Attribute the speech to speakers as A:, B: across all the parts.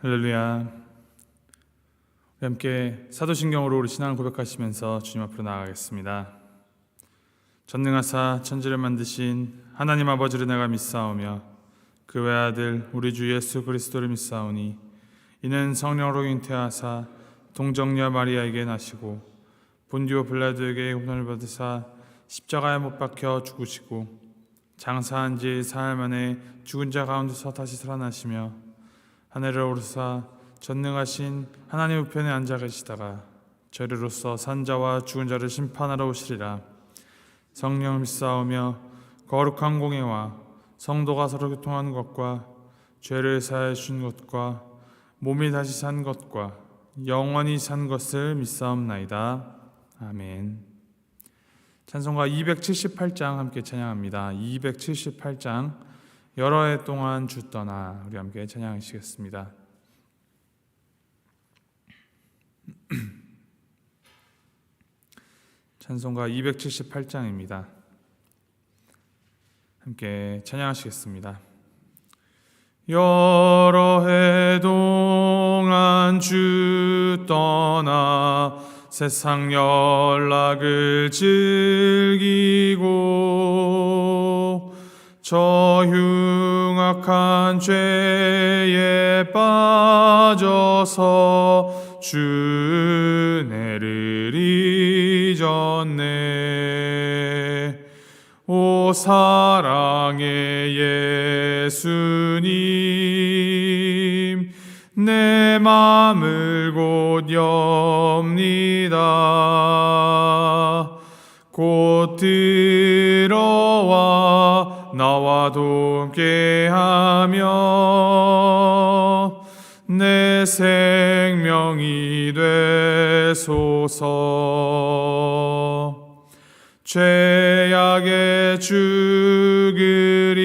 A: 할렐루야. 우리 함께 사도신경으로 우리 신앙을 고백하시면서 주님 앞으로 나아가겠습니다. 전능하사 천지를 만드신 하나님 아버지를 내가 믿사오며 그 외아들 우리 주 예수 그리스도를 믿사오니 이는 성령으로 잉태하사 동정녀 마리아에게 나시고 본디오 빌라도에게 고난을 받으사 십자가에 못 박혀 죽으시고 장사한 지 사흘 만에 죽은 자 가운데서 다시 살아나시며 하늘을 오르사 전능하신 하나님 우편에 앉아 계시다가 저리로서 산자와 죽은 자를 심판하러 오시리라. 성령을 믿사오며 거룩한 공예와 성도가 서로 교통하는 것과 죄를 사하여 주신 것과 몸이 다시 산 것과 영원히 산 것을 믿사옵나이다. 아멘. 찬송가 278장 함께 찬양합니다. 278장 여러 해 동안 주 떠나 우리 함께 찬양하시겠습니다. 찬송가 278장입니다. 함께 찬양하시겠습니다. 여러 해 동안 주 떠나 세상 연락을 즐기고 저 흉악한 죄에 빠져서 주 은혜를 잊었네. 오 사랑의 예수님, 내 맘을 곧 엽니다. 곧 들어와 나와 동행하며 내 생명이 되소서. 죄악에 죽을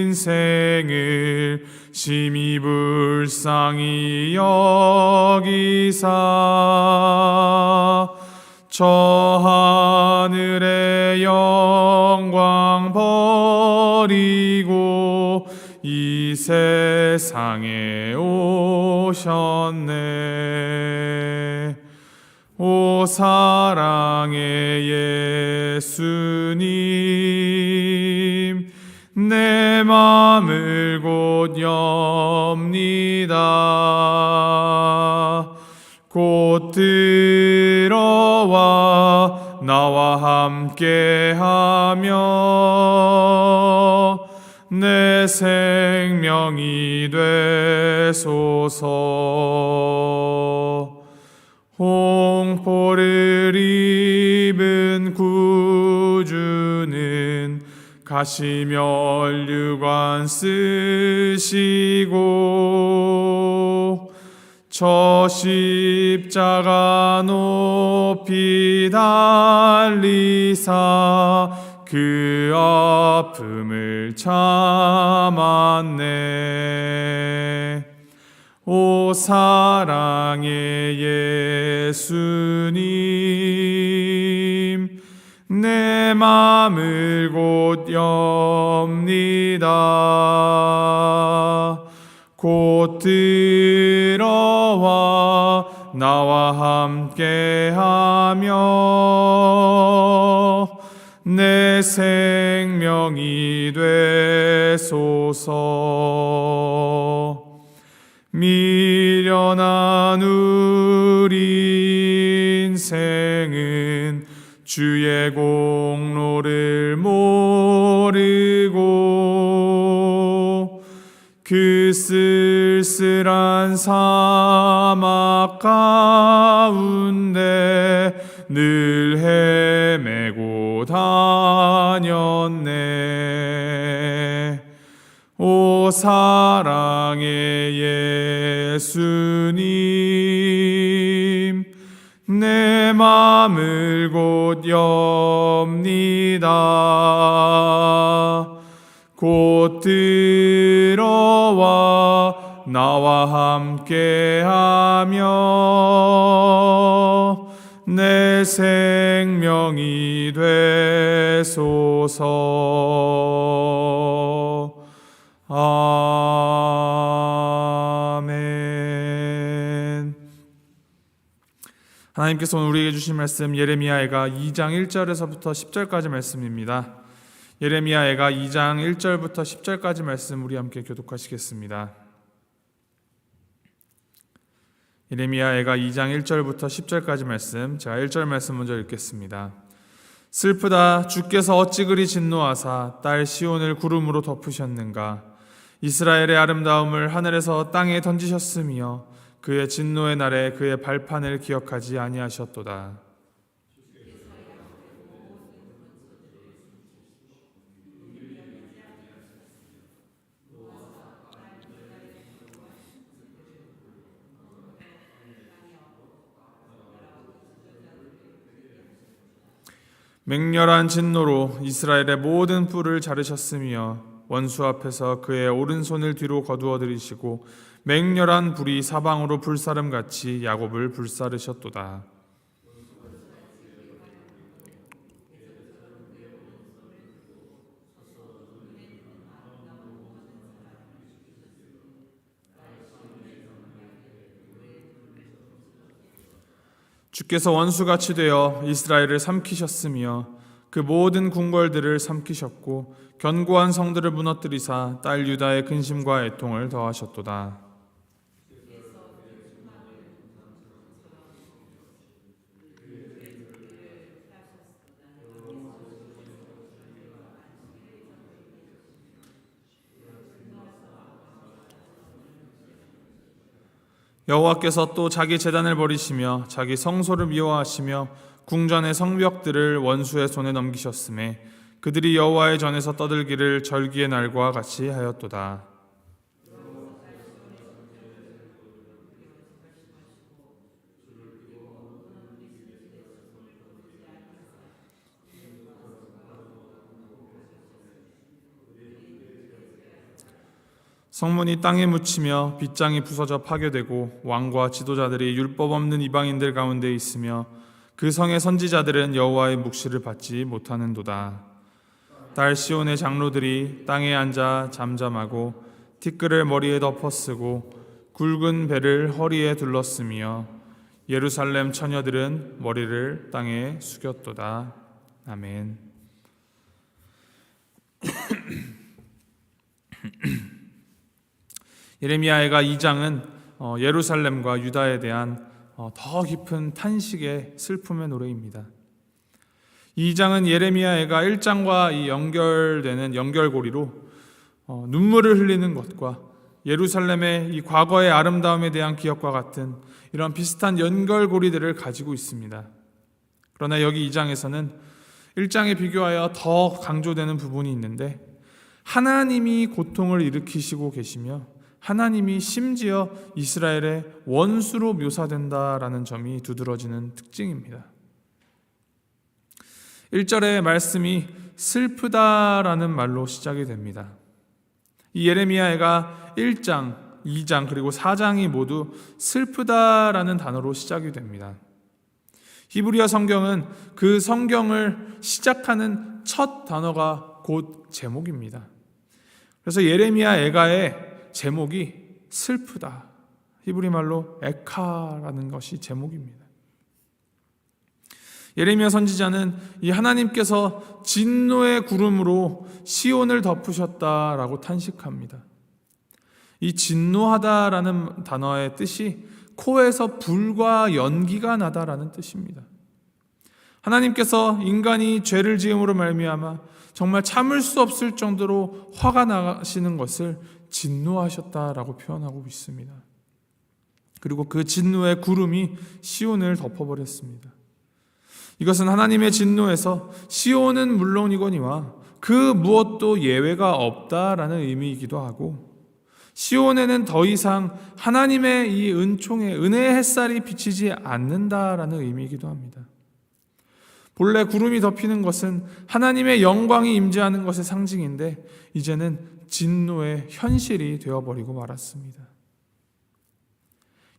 A: 인생을 심히 불쌍히 여기사 저 하늘의 영광 버리고 이 세상에 오셨네. 오 사랑의 예수님, 내 맘을 곧 엽니다. 곧 들어와 나와 함께하며 내 생명이 되소서. 홍포를 입은 구주는 가시면류관 쓰시고 저 십자가 높이 달리사 그 아픔을 참았네. 오 사랑의 예수님, 내 맘을 곧 엽니다. 곧 들어와 나와 함께하며 내 생명이 되소서. 미련한 우리 인생은 주의 공로를 모르고 그 쓸쓸한 사막 가운데 늘 헤매고 다녔네. 오 사랑의 예수님, 내 맘을 곧 엽니다. 곧 들어와 나와 함께하며 내 생명이 되소서. 아멘. 하나님께서 오늘 우리에게 주신 말씀 예레미야애가 2장 1절에서부터 10절까지 말씀입니다. 예레미야애가 2장 1절부터 10절까지 말씀 우리 함께 교독하시겠습니다. 예레미야애가 2장 1절부터 10절까지 말씀, 제가 1절 말씀 먼저 읽겠습니다. 슬프다, 주께서 어찌 그리 진노하사 딸 시온을 구름으로 덮으셨는가. 이스라엘의 아름다움을 하늘에서 땅에 던지셨으며 그의 진노의 날에 그의 발판을 기억하지 아니하셨도다. 맹렬한 진노로 이스라엘의 모든 뿔을 자르셨으며 원수 앞에서 그의 오른손을 뒤로 거두어 들이시고 맹렬한 불이 사방으로 불사름같이 야곱을 불사르셨도다. 주께서 원수같이 되어 이스라엘을 삼키셨으며 그 모든 궁궐들을 삼키셨고 견고한 성들을 무너뜨리사 딸 유다의 근심과 애통을 더하셨도다. 여호와께서 또 자기 제단을 버리시며 자기 성소를 미워하시며 궁전의 성벽들을 원수의 손에 넘기셨음에 그들이 여호와의 전에서 떠들기를 절기의 날과 같이 하였도다. 성문이 땅에 묻히며 빗장이 부서져 파괴되고 왕과 지도자들이 율법 없는 이방인들 가운데 있으며 그 성의 선지자들은 여호와의 묵시를 받지 못하는도다. 딸 시온의 장로들이 땅에 앉아 잠잠하고 티끌을 머리에 덮어쓰고 굵은 배를 허리에 둘렀으며 예루살렘 처녀들은 머리를 땅에 숙였도다. 아멘. 예레미야애가 2장은 예루살렘과 유다에 대한 더 깊은 탄식의 슬픔의 노래입니다. 2장은 예레미야애가 1장과 이 연결되는 연결고리로 눈물을 흘리는 것과 예루살렘의 이 과거의 아름다움에 대한 기억과 같은 이런 비슷한 연결고리들을 가지고 있습니다. 그러나 여기 2장에서는 1장에 비교하여 더 강조되는 부분이 있는데 하나님이 고통을 일으키시고 계시며 하나님이 심지어 이스라엘의 원수로 묘사된다라는 점이 두드러지는 특징입니다. 1절의 말씀이 슬프다라는 말로 시작이 됩니다. 이 예레미야애가 1장, 2장 그리고 4장이 모두 슬프다라는 단어로 시작이 됩니다. 히브리어 성경은 그 성경을 시작하는 첫 단어가 곧 제목입니다. 그래서 예레미야애가의 제목이 슬프다. 히브리 말로 에카라는 것이 제목입니다. 예레미야 선지자는 이 하나님께서 진노의 구름으로 시온을 덮으셨다라고 탄식합니다. 이 진노하다라는 단어의 뜻이 코에서 불과 연기가 나다라는 뜻입니다. 하나님께서 인간이 죄를 지음으로 말미암아 정말 참을 수 없을 정도로 화가 나시는 것을 진노하셨다라고 표현하고 있습니다. 그리고 그 진노의 구름이 시온을 덮어버렸습니다. 이것은 하나님의 진노에서 시온은 물론이거니와 그 무엇도 예외가 없다라는 의미이기도 하고 시온에는 더 이상 하나님의 이 은총의 은혜의 햇살이 비치지 않는다라는 의미이기도 합니다. 본래 구름이 덮이는 것은 하나님의 영광이 임재하는 것의 상징인데 이제는 진노의 현실이 되어버리고 말았습니다.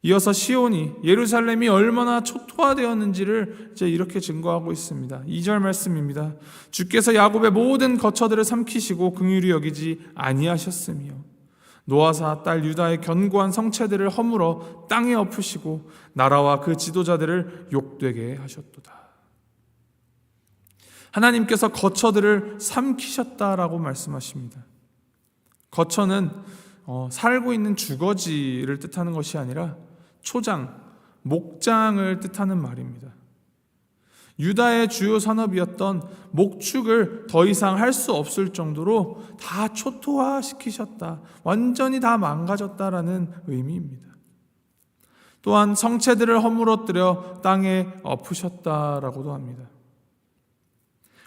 A: 이어서 시온이 예루살렘이 얼마나 초토화되었는지를 이제 이렇게 증거하고 있습니다. 2절 말씀입니다. 주께서 야곱의 모든 거처들을 삼키시고 긍휼히 여기지 아니하셨으며 노아사 딸 유다의 견고한 성체들을 허물어 땅에 엎으시고 나라와 그 지도자들을 욕되게 하셨도다. 하나님께서 거처들을 삼키셨다라고 말씀하십니다. 거처는 살고 있는 주거지를 뜻하는 것이 아니라 초장, 목장을 뜻하는 말입니다. 유다의 주요 산업이었던 목축을 더 이상 할 수 없을 정도로 다 초토화시키셨다, 완전히 다 망가졌다라는 의미입니다. 또한 성체들을 허물어뜨려 땅에 엎으셨다라고도 합니다.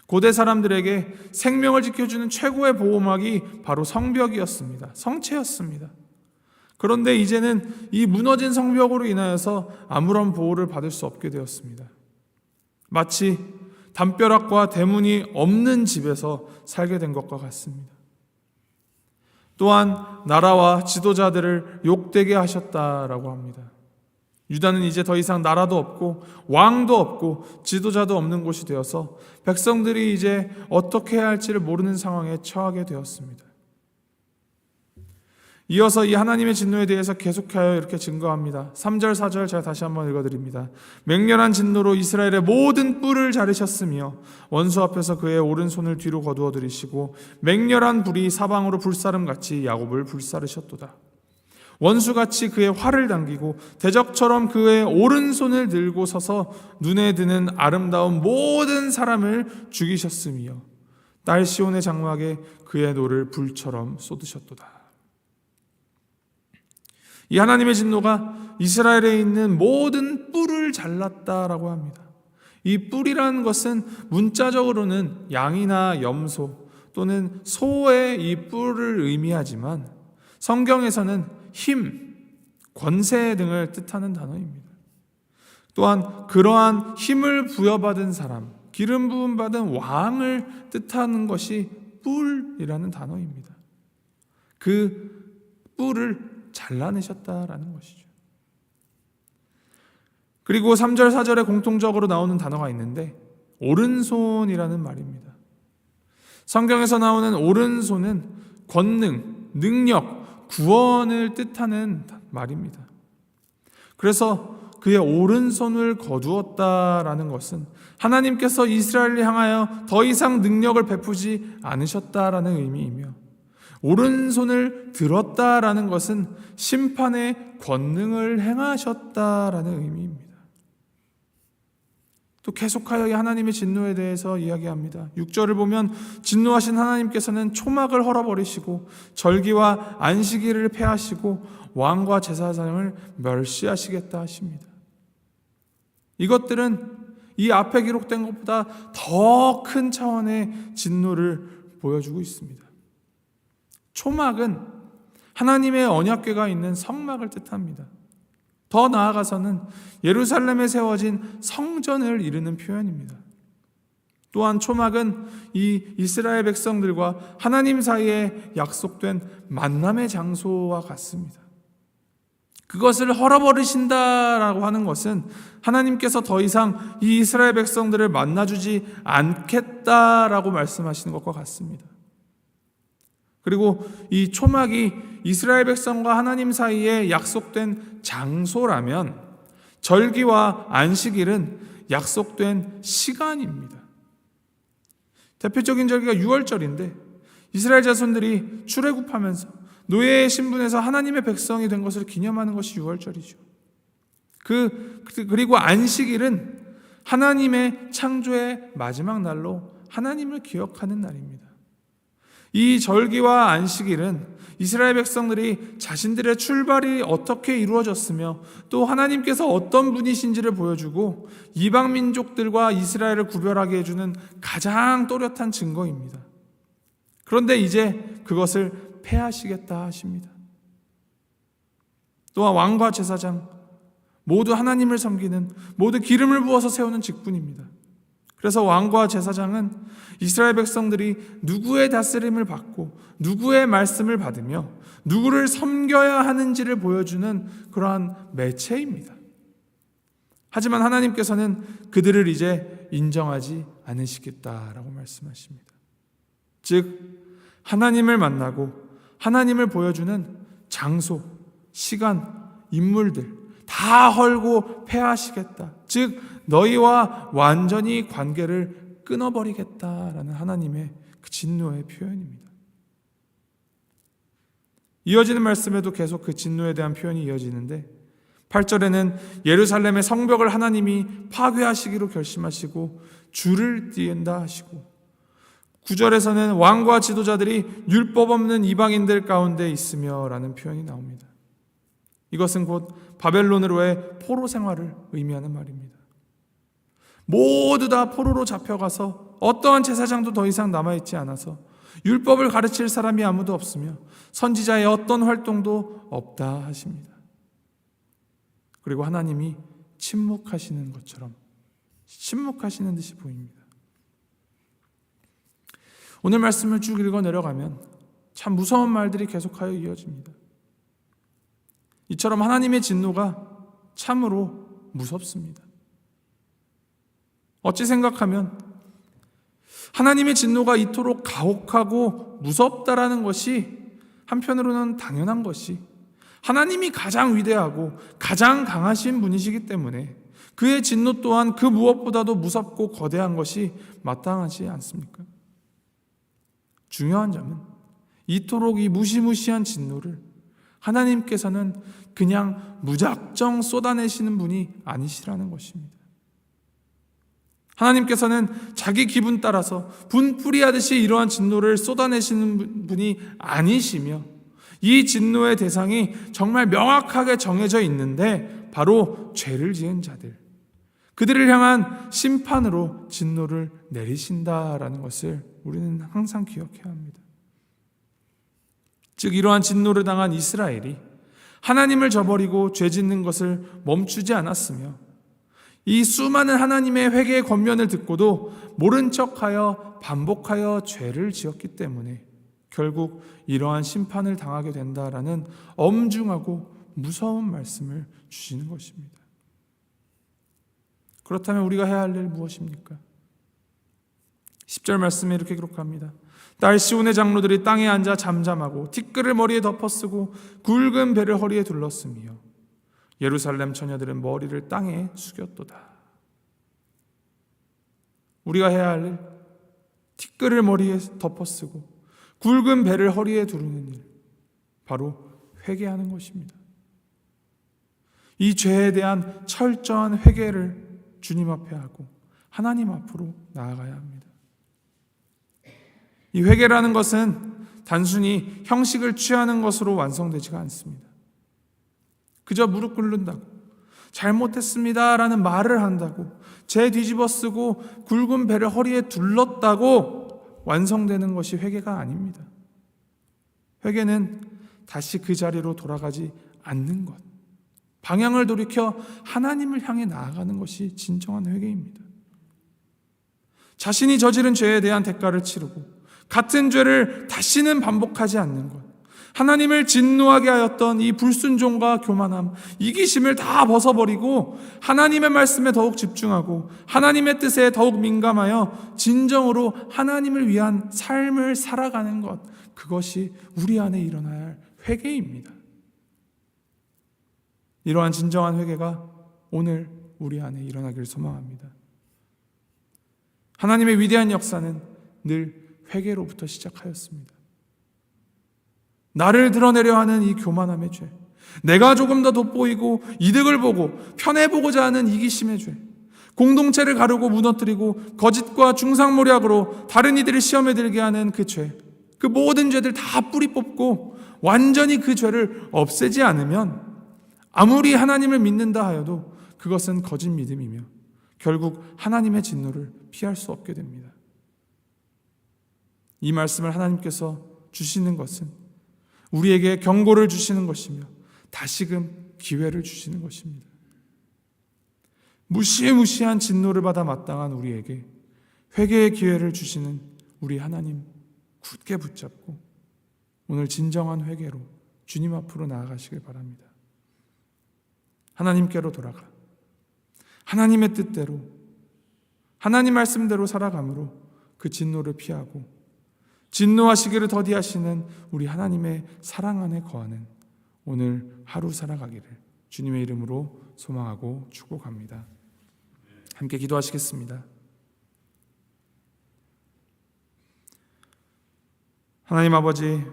A: 고대 사람들에게 생명을 지켜주는 최고의 보호막이 바로 성벽이었습니다. 성체였습니다. 그런데 이제는 이 무너진 성벽으로 인하여서 아무런 보호를 받을 수 없게 되었습니다. 마치 담벼락과 대문이 없는 집에서 살게 된 것과 같습니다. 또한 나라와 지도자들을 욕되게 하셨다라고 합니다. 유다는 이제 더 이상 나라도 없고 왕도 없고 지도자도 없는 곳이 되어서 백성들이 이제 어떻게 해야 할지를 모르는 상황에 처하게 되었습니다. 이어서 이 하나님의 진노에 대해서 계속하여 이렇게 증거합니다. 3절 4절 제가 다시 한번 읽어드립니다. 맹렬한 진노로 이스라엘의 모든 뿔을 자르셨으며 원수 앞에서 그의 오른손을 뒤로 거두어 들이시고 맹렬한 불이 사방으로 불사름같이 야곱을 불사르셨도다. 원수같이 그의 활을 당기고 대적처럼 그의 오른손을 들고 서서 눈에 드는 아름다운 모든 사람을 죽이셨으며 딸 시온의 장막에 그의 노를 불처럼 쏟으셨도다. 이 하나님의 진노가 이스라엘에 있는 모든 뿔을 잘랐다라고 합니다. 이 뿔이라는 것은 문자적으로는 양이나 염소 또는 소의 이 뿔을 의미하지만 성경에서는 힘, 권세 등을 뜻하는 단어입니다. 또한 그러한 힘을 부여받은 사람, 기름 부음 받은 왕을 뜻하는 것이 뿔이라는 단어입니다. 그 뿔을 잘라내셨다라는 것이죠. 그리고 3절 4절에 공통적으로 나오는 단어가 있는데 오른손이라는 말입니다. 성경에서 나오는 오른손은 권능, 능력, 구원을 뜻하는 말입니다. 그래서 그의 오른손을 거두었다라는 것은 하나님께서 이스라엘을 향하여 더 이상 능력을 베푸지 않으셨다라는 의미이며 오른손을 들었다라는 것은 심판의 권능을 행하셨다라는 의미입니다. 또 계속하여 이 하나님의 진노에 대해서 이야기합니다. 6절을 보면 진노하신 하나님께서는 초막을 헐어버리시고 절기와 안식일을 폐하시고 왕과 제사장을 멸시하시겠다 하십니다. 이것들은 이 앞에 기록된 것보다 더 큰 차원의 진노를 보여주고 있습니다. 초막은 하나님의 언약궤가 있는 성막을 뜻합니다. 더 나아가서는 예루살렘에 세워진 성전을 이루는 표현입니다. 또한 초막은 이 이스라엘 백성들과 하나님 사이에 약속된 만남의 장소와 같습니다. 그것을 헐어버리신다라고 하는 것은 하나님께서 더 이상 이 이스라엘 백성들을 만나주지 않겠다라고 말씀하시는 것과 같습니다. 그리고 이 초막이 이스라엘 백성과 하나님 사이에 약속된 장소라면 절기와 안식일은 약속된 시간입니다. 대표적인 절기가 6월절인데 이스라엘 자손들이 출애굽하면서 노예의 신분에서 하나님의 백성이 된 것을 기념하는 것이 6월절이죠. 그리고 안식일은 하나님의 창조의 마지막 날로 하나님을 기억하는 날입니다. 이 절기와 안식일은 이스라엘 백성들이 자신들의 출발이 어떻게 이루어졌으며 또 하나님께서 어떤 분이신지를 보여주고 이방 민족들과 이스라엘을 구별하게 해주는 가장 또렷한 증거입니다. 그런데 이제 그것을 폐하시겠다 하십니다. 또한 왕과 제사장 모두 하나님을 섬기는, 모두 기름을 부어서 세우는 직분입니다. 그래서 왕과 제사장은 이스라엘 백성들이 누구의 다스림을 받고 누구의 말씀을 받으며 누구를 섬겨야 하는지를 보여주는 그러한 매체입니다. 하지만 하나님께서는 그들을 이제 인정하지 않으시겠다라고 말씀하십니다. 즉 하나님을 만나고 하나님을 보여주는 장소, 시간, 인물들 다 헐고 패하시겠다. 즉 너희와 완전히 관계를 끊어버리겠다라는 하나님의 그 진노의 표현입니다. 이어지는 말씀에도 계속 그 진노에 대한 표현이 이어지는데 8절에는 예루살렘의 성벽을 하나님이 파괴하시기로 결심하시고 줄을 띄운다 하시고 9절에서는 왕과 지도자들이 율법 없는 이방인들 가운데 있으며 라는 표현이 나옵니다. 이것은 곧 바벨론으로의 포로 생활을 의미하는 말입니다. 모두 다 포로로 잡혀가서 어떠한 제사장도 더 이상 남아있지 않아서 율법을 가르칠 사람이 아무도 없으며 선지자의 어떤 활동도 없다 하십니다. 그리고 하나님이 침묵하시는 것처럼 침묵하시는 듯이 보입니다. 오늘 말씀을 쭉 읽어 내려가면 참 무서운 말들이 계속하여 이어집니다. 이처럼 하나님의 진노가 참으로 무섭습니다. 어찌 생각하면 하나님의 진노가 이토록 가혹하고 무섭다라는 것이 한편으로는 당연한 것이 하나님이 가장 위대하고 가장 강하신 분이시기 때문에 그의 진노 또한 그 무엇보다도 무섭고 거대한 것이 마땅하지 않습니까? 중요한 점은 이토록 이 무시무시한 진노를 하나님께서는 그냥 무작정 쏟아내시는 분이 아니시라는 것입니다. 하나님께서는 자기 기분 따라서 분풀이하듯이 이러한 진노를 쏟아내시는 분이 아니시며 이 진노의 대상이 정말 명확하게 정해져 있는데 바로 죄를 지은 자들, 그들을 향한 심판으로 진노를 내리신다라는 것을 우리는 항상 기억해야 합니다. 즉 이러한 진노를 당한 이스라엘이 하나님을 저버리고 죄 짓는 것을 멈추지 않았으며 이 수많은 하나님의 회개의 권면을 듣고도 모른 척하여 반복하여 죄를 지었기 때문에 결국 이러한 심판을 당하게 된다라는 엄중하고 무서운 말씀을 주시는 것입니다. 그렇다면 우리가 해야 할 일 무엇입니까? 10절 말씀에 이렇게 기록합니다. 딸 시온의 장로들이 땅에 앉아 잠잠하고 티끌을 머리에 덮어쓰고 굵은 배를 허리에 둘렀으며 예루살렘 처녀들은 머리를 땅에 숙였도다. 우리가 해야 할 일, 티끌을 머리에 덮어쓰고 굵은 배를 허리에 두르는 일, 바로 회개하는 것입니다. 이 죄에 대한 철저한 회개를 주님 앞에 하고 하나님 앞으로 나아가야 합니다. 이 회개라는 것은 단순히 형식을 취하는 것으로 완성되지가 않습니다. 그저 무릎 꿇는다고, 잘못했습니다라는 말을 한다고, 죄 뒤집어 쓰고 굵은 배를 허리에 둘렀다고 완성되는 것이 회개가 아닙니다. 회개는 다시 그 자리로 돌아가지 않는 것, 방향을 돌이켜 하나님을 향해 나아가는 것이 진정한 회개입니다. 자신이 저지른 죄에 대한 대가를 치르고 같은 죄를 다시는 반복하지 않는 것, 하나님을 진노하게 하였던 이 불순종과 교만함, 이기심을 다 벗어버리고 하나님의 말씀에 더욱 집중하고 하나님의 뜻에 더욱 민감하여 진정으로 하나님을 위한 삶을 살아가는 것, 그것이 우리 안에 일어나야 할 회개입니다. 이러한 진정한 회개가 오늘 우리 안에 일어나기를 소망합니다. 하나님의 위대한 역사는 늘 회개로부터 시작하였습니다. 나를 드러내려 하는 이 교만함의 죄, 내가 조금 더 돋보이고 이득을 보고 편해보고자 하는 이기심의 죄, 공동체를 가르고 무너뜨리고 거짓과 중상모략으로 다른 이들을 시험에 들게 하는 그 죄, 그 모든 죄들 다 뿌리 뽑고 완전히 그 죄를 없애지 않으면 아무리 하나님을 믿는다 하여도 그것은 거짓 믿음이며 결국 하나님의 진노를 피할 수 없게 됩니다. 이 말씀을 하나님께서 주시는 것은 우리에게 경고를 주시는 것이며 다시금 기회를 주시는 것입니다. 무시무시한 진노를 받아 마땅한 우리에게 회개의 기회를 주시는 우리 하나님 굳게 붙잡고 오늘 진정한 회개로 주님 앞으로 나아가시길 바랍니다. 하나님께로 돌아가 하나님의 뜻대로 하나님 말씀대로 살아감으로 그 진노를 피하고 진노하시기를 더디하시는 우리 하나님의 사랑 안에 거하는 오늘 하루 살아가기를 주님의 이름으로 소망하고 축복합니다. 함께 기도하시겠습니다. 하나님 아버지,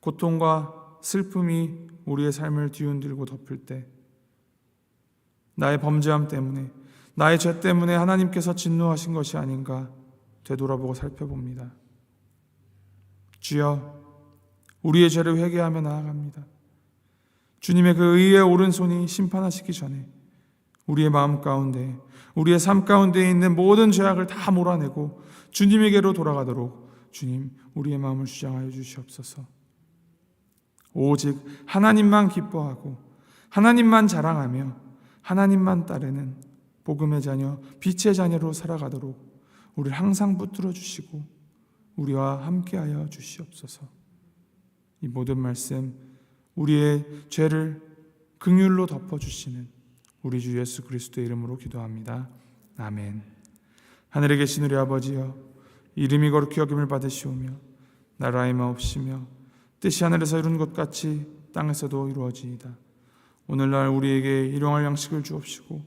A: 고통과 슬픔이 우리의 삶을 뒤흔들고 덮을 때 나의 범죄함 때문에, 나의 죄 때문에 하나님께서 진노하신 것이 아닌가 되돌아보고 살펴봅니다. 주여, 우리의 죄를 회개하며 나아갑니다. 주님의 그 의의 오른손이 심판하시기 전에 우리의 마음 가운데, 우리의 삶 가운데 있는 모든 죄악을 다 몰아내고 주님에게로 돌아가도록 주님, 우리의 마음을 주장하여 주시옵소서. 오직 하나님만 기뻐하고 하나님만 자랑하며 하나님만 따르는 복음의 자녀, 빛의 자녀로 살아가도록 우리를 항상 붙들어 주시고 우리와 함께하여 주시옵소서. 이 모든 말씀, 우리의 죄를 긍휼로 덮어주시는 우리 주 예수 그리스도의 이름으로 기도합니다. 아멘. 하늘에 계신 우리 아버지여, 이름이 거룩히 여김을 받으시오며 나라의 마옵시며 뜻이 하늘에서 이룬 것 같이 땅에서도 이루어지이다. 오늘날 우리에게 일용할 양식을 주옵시고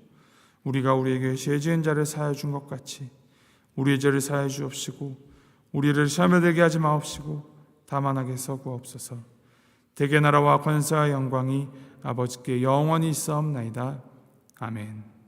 A: 우리가 우리에게 죄 지은 자를 사하여 준 것 같이 우리의 죄를 사하여 주옵시고 우리를 시험에 들게 하지 마옵시고 다만 악에서 구하옵소서. 대개 나라와 권세와 영광이 아버지께 영원히 있사옵나이다. 아멘.